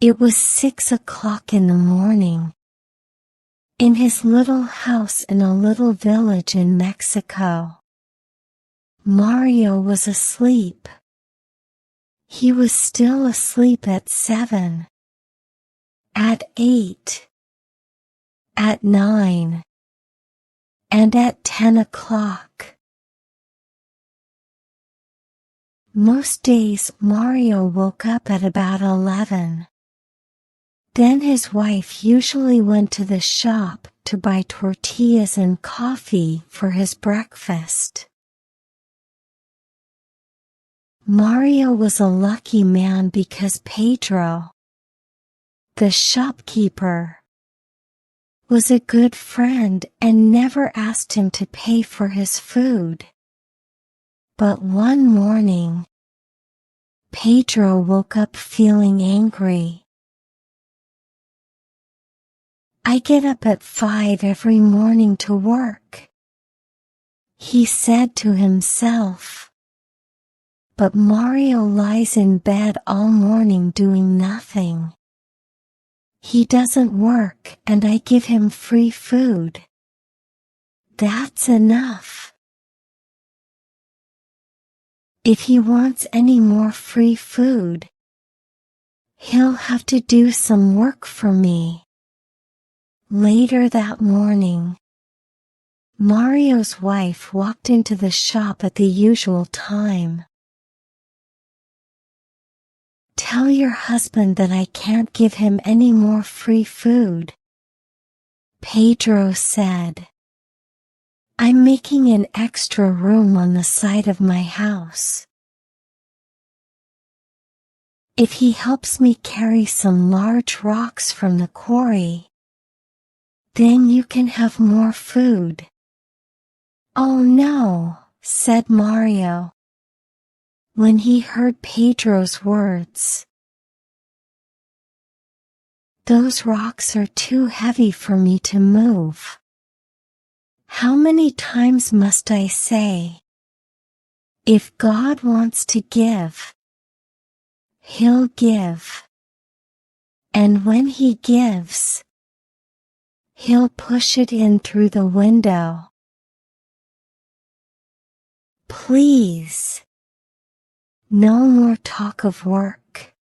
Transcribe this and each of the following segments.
It was 6 o'clock in the morning. In his little house in a little village in Mexico, Mario was asleep. He was still asleep at 7, at 8, at 9, and at 10 o'clock. Most days Mario woke up at about 11. Then his wife usually went to the shop to buy tortillas and coffee for his breakfast. Mario was a lucky man because Pedro, the shopkeeper, was a good friend and never asked him to pay for his food. But one morning, Pedro woke up feeling angry. "I get up at 5 every morning to work," he said to himself. But Mario lies in bed all morning doing nothing. He doesn't work and I give him free food. That's enough. If he wants any more free food, he'll have to do some work for me. Later that morning, Mario's wife walked into the shop at the usual time. "Tell your husband that I can't give him any more free food," Pedro said. "I'm making an extra room on the side of my house. If he helps me carry some large rocks from the quarry, then you can have more food." "Oh no," said Mario, when he heard Pedro's words. "Those rocks are too heavy for me to move. How many times must I say, if God wants to give, He'll give. And when He gives, He'll push it in through the window. Please, no more talk of work.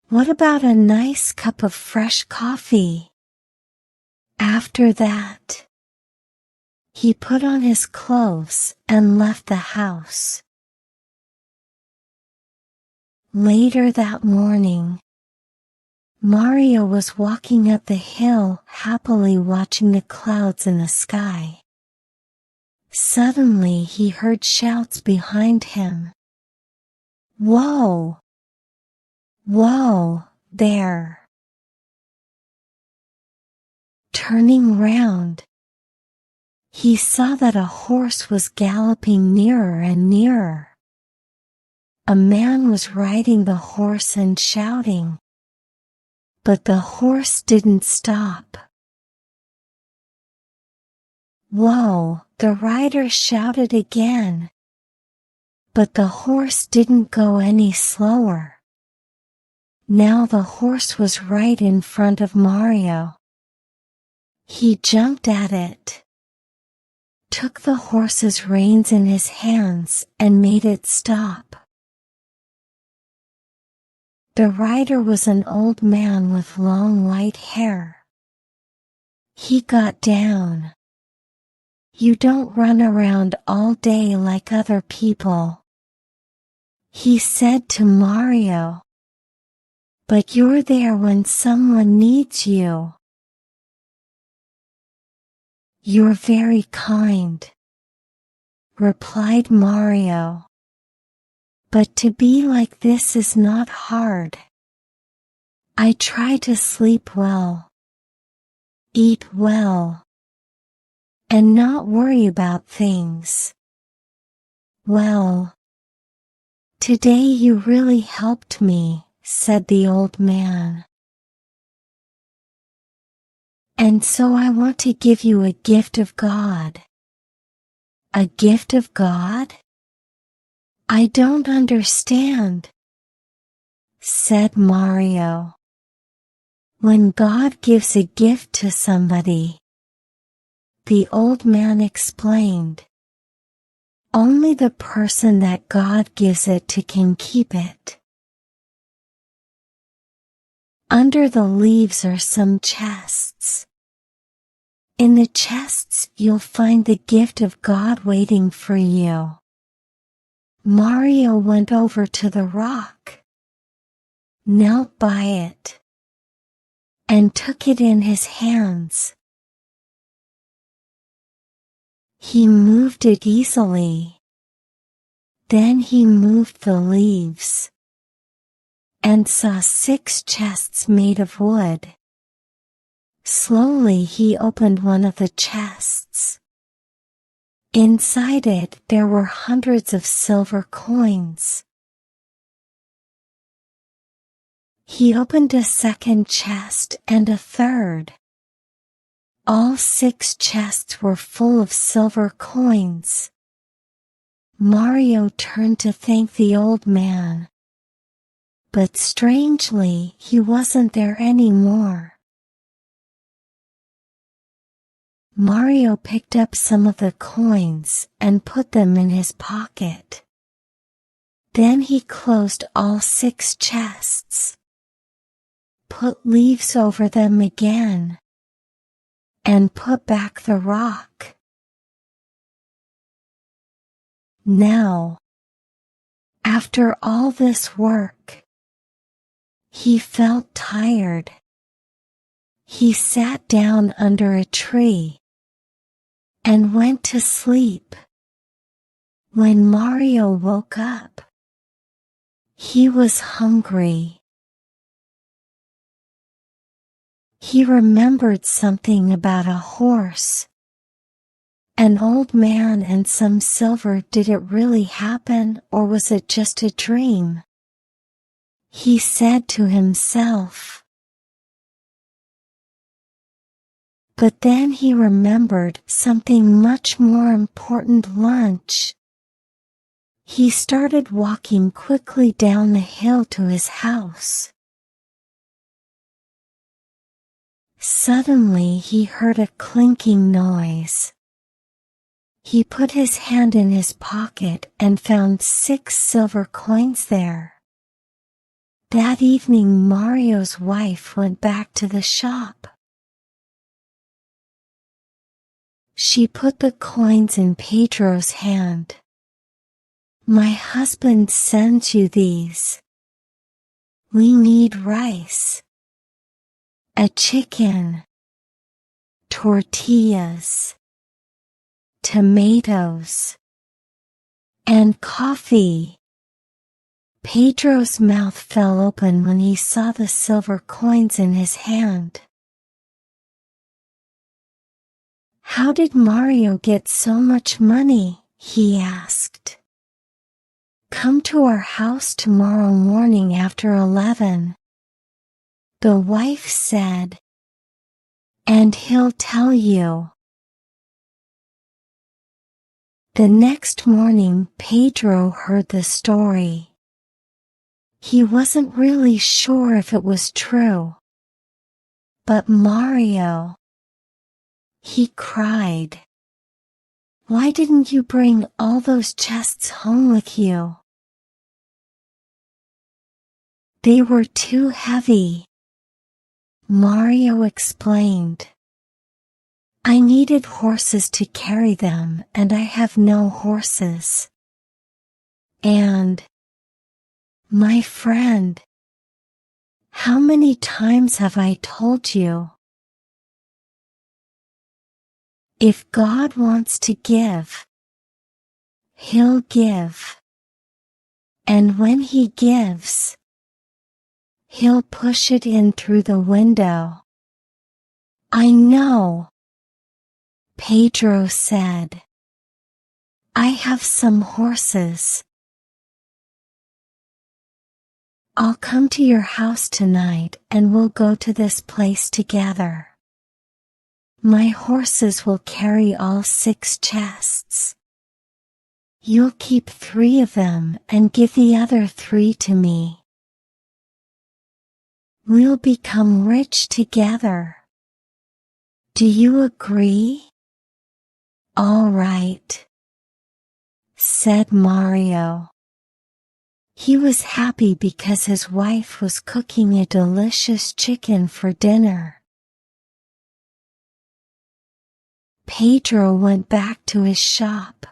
What about a nice cup of fresh coffee?" After that, he put on his clothes and left the house. Later that morning, Mario was walking up the hill happily watching the clouds in the sky. Suddenly he heard shouts behind him. "Whoa! Whoa, there!" Turning round, he saw that a horse was galloping nearer and nearer. A man was riding the horse and shouting. But the horse didn't stop. "Whoa!" the rider shouted again. But the horse didn't go any slower. Now the horse was right in front of Mario. He jumped at it, took the horse's reins in his hands and made it stop. The rider was an old man with long white hair. He got down. "You don't run around all day like other people," he said to Mario. "But you're there when someone needs you." "You're very kind," replied Mario. "But to be like this is not hard. I try to sleep well, eat well, and not worry about things. Well, today you really helped me," said the old man. "And so I want to give you a gift of God." "A gift of God? I don't understand," said Mario. When God gives a gift to somebody, the old man explained, only the person that God gives it to can keep it. Under the leaves are some chests. In the chests you'll find the gift of God waiting for you. Mario went over to the rock, knelt by it, and took it in his hands. He moved it easily. Then he moved the leaves, and saw 6 chests made of wood. Slowly he opened one of the chests. Inside it there were hundreds of silver coins. He opened a second chest and a third. All 6 chests were full of silver coins. Mario turned to thank the old man. But strangely, he wasn't there anymore. Mario picked up some of the coins and put them in his pocket. Then he closed all 6 chests, put leaves over them again, and put back the rock. Now, after all this work, he felt tired. He sat down under a tree and went to sleep. When Mario woke up, he was hungry. He remembered something about a horse, an old man, and some silver. Did it really happen, or was it just a dream? He said to himself. But then he remembered something much more important: lunch. He started walking quickly down the hill to his house. Suddenly he heard a clinking noise. He put his hand in his pocket and found 6 silver coins there. That evening Mario's wife went back to the shop. She put the coins in Pedro's hand. "My husband sends you these. We need rice, a chicken, tortillas, tomatoes, and coffee." Pedro's mouth fell open when he saw the silver coins in his hand. "How did Mario get so much money?" he asked. "Come to our house tomorrow morning after 11. The wife said, "and he'll tell you." The next morning Pedro heard the story. He wasn't really sure if it was true. But Mario, he cried, "why didn't you bring all those chests home with you?" "They were too heavy," Mario explained. "I needed horses to carry them, and I have no horses. And, my friend, how many times have I told you? If God wants to give, He'll give. And when He gives, He'll push it in through the window." "I know," Pedro said. "I have some horses. I'll come to your house tonight and we'll go to this place together. My horses will carry all 6 chests. You'll keep 3 of them and give the other 3 to me." We'll become rich together. Do you agree? All right, said Mario. He was happy because his wife was cooking a delicious chicken for dinner. Pedro went back to his shop.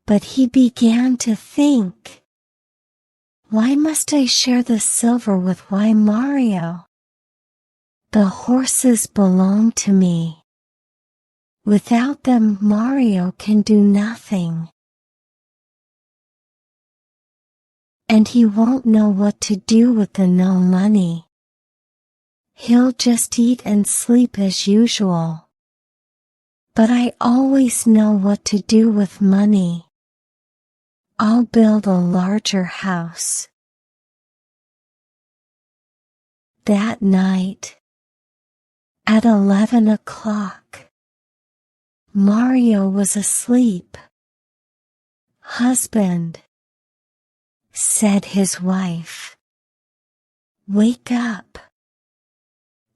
But he began to think, why must I share the silver with Mario? The horses belong to me. Without them, Mario can do nothing. And he won't know what to do with the no money. He'll just eat and sleep as usual. But I always know what to do with money. I'll build a larger house. That night, at 11 o'clock, Mario was asleep. Husband, said his wife, wake up.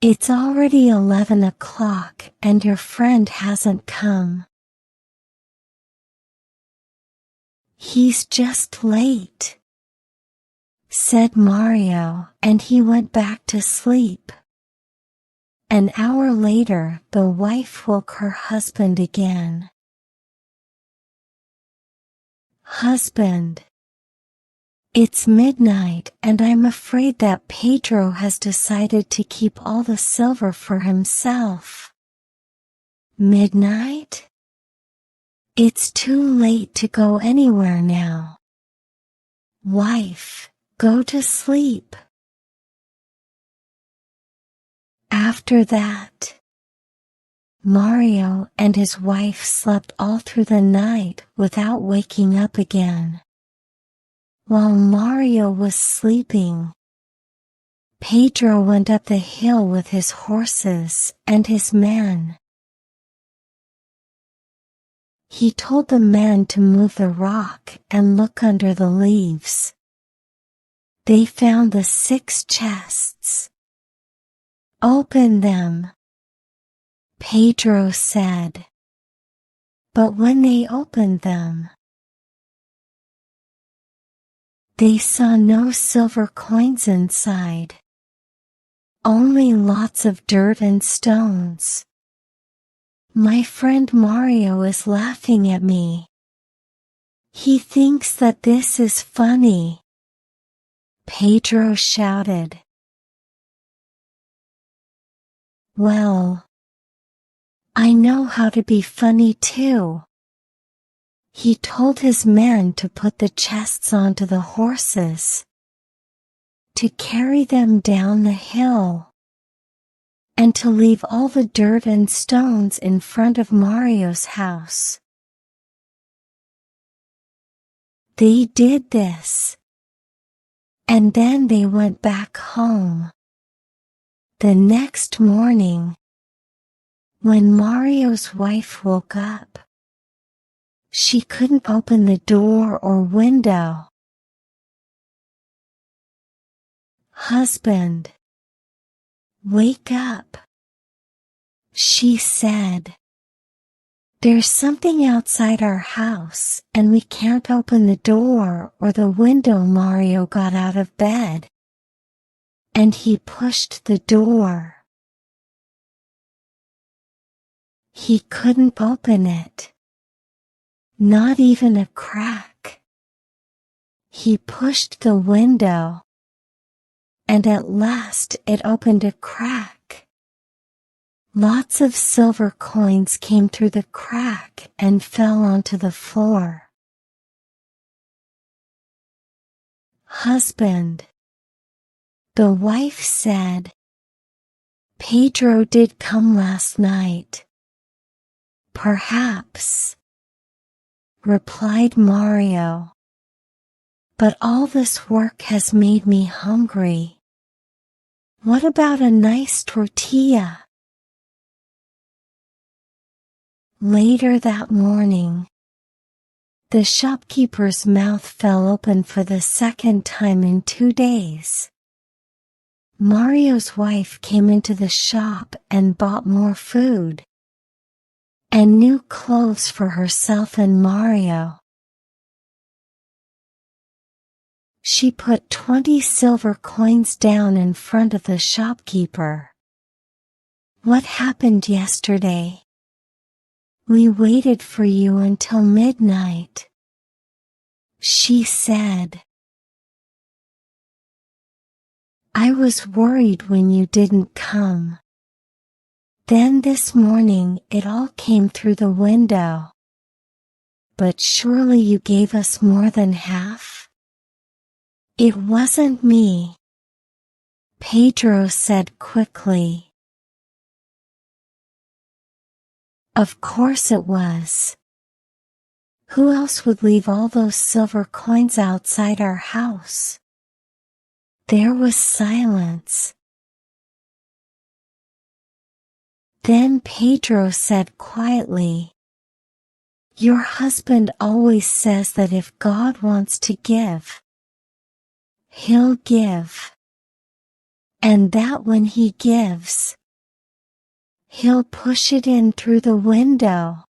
It's already 11 o'clock and your friend hasn't come. He's just late, said Mario, and he went back to sleep. An hour later, the wife woke her husband again. Husband, it's midnight and I'm afraid that Pedro has decided to keep all the silver for himself. Midnight? It's too late to go anywhere now. Wife, go to sleep. After that, Mario and his wife slept all through the night without waking up again. While Mario was sleeping, Pedro went up the hill with his horses and his men. He told the men to move the rock and look under the leaves. They found the 6 chests. Open them, Pedro said. But when they opened them, they saw no silver coins inside. Only lots of dirt and stones. My friend Mario is laughing at me. He thinks that this is funny, Pedro shouted. Well, I know how to be funny too. He told his men to put the chests onto the horses, to carry them down the hill, and to leave all the dirt and stones in front of Mario's house. They did this, and then they went back home. The next morning, when Mario's wife woke up, she couldn't open the door or window. Husband, wake up, she said. There's something outside our house, and we can't open the door or the window. Mario got out of bed, and he pushed the door. He couldn't open it. Not even a crack. He pushed the window, and at last it opened a crack. Lots of silver coins came through the crack and fell onto the floor. Husband, the wife said, Pedro did come last night. Perhaps, replied Mario. But all this work has made me hungry. What about a nice tortilla? Later that morning, the shopkeeper's mouth fell open for the second time in 2 days. Mario's wife came into the shop and bought more food and new clothes for herself and Mario. She put 20 silver coins down in front of the shopkeeper. "What happened yesterday? We waited for you until midnight," she said. "I was worried when you didn't come. Then this morning it all came through the window. But surely you gave us more than half?" "It wasn't me," Pedro said quickly. "Of course it was. Who else would leave all those silver coins outside our house?" There was silence. Then Pedro said quietly, "Your husband always says that if God wants to give, He'll give. And that when He gives, He'll push it in through the window."